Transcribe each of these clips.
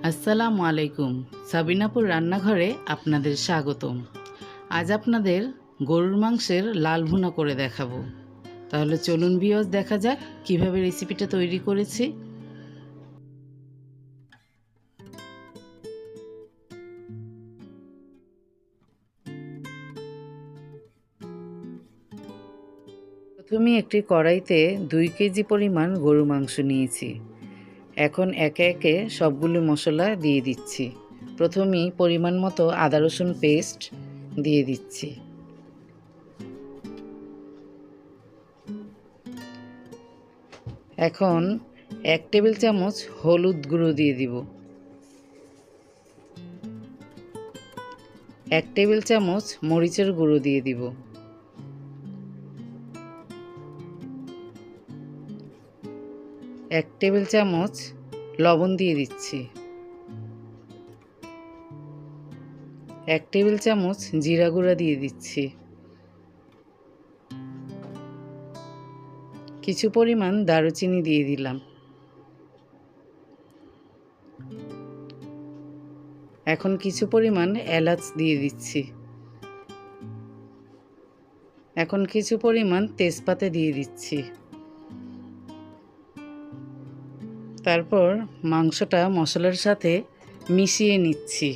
আসসালামু আলাইকুম। সাবিনাপুর রান্নাঘরে আপনাদের স্বাগতম। আজ আপনাদের গরুর মাংসের লাল ভুনা করে দেখাবো। তাহলে চলুন ভিউয়ার্স, দেখা যাক কিভাবে রেসিপিটা তৈরি করেছি। প্রথমে একটি কড়াইতে 2 কেজি পরিমাণ গরু মাংস নিয়েছি। এখন একে একে সবগুলো মশলা দিয়ে দিচ্ছি। প্রথমেই পরিমাণ মতো আদা রসুন পেস্ট দিয়ে দিচ্ছি। এখন 1 টেবিল চামচ হলুদ গুঁড়ো দিয়ে দিব। 1 টেবিল চামচ মরিচের গুঁড়ো দিয়ে দিব। 1 টেবিল চামচ লবণ দিয়ে দিচ্ছি। 1 টেবিল চামচ জিরা গুঁড়া দিয়ে দিচ্ছি। কিছু পরিমাণ দারুচিনি দিয়ে দিলাম। এখন কিছু পরিমাণ এলাচ দিয়ে দিচ্ছি। এখন কিছু পরিমাণ তেজপাতা দিয়ে দিচ্ছি। তারপর মাংসটা মশলার সাথে মিশিয়ে নিচ্ছি।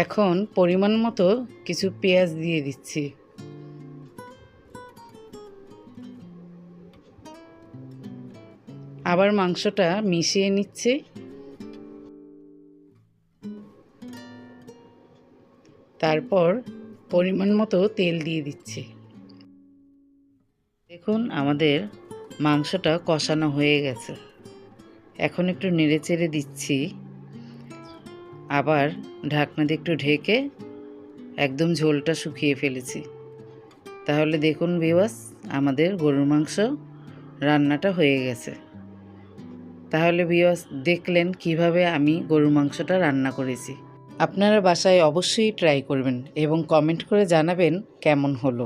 এখন পরিমাণ মতো কিছু পেঁয়াজ দিয়ে দিচ্ছি। আবার মাংসটা মিশিয়ে নিচ্ছি। তারপর পরিমাণ মতো তেল দিয়ে দিচ্ছি। দেখুন, আমাদের মাংসটা কষানো হয়ে গেছে। এখন একটু নেড়েচেড়ে দিচ্ছি। আবার ঢাকনা দিয়ে একটু ঢেকে একদম ঝোলটা শুকিয়ে ফেলেছি। তাহলে দেখুন ভিউয়ার্স, আমাদের গরুর মাংস রান্নাটা হয়ে গেছে। তাহলে ভিউয়ার্স, দেখলেন কিভাবে আমি গরুর মাংসটা রান্না করেছি। আপনারা বাসায় অবশ্যই ট্রাই করবেন এবং কমেন্ট করে জানাবেন কেমন হলো।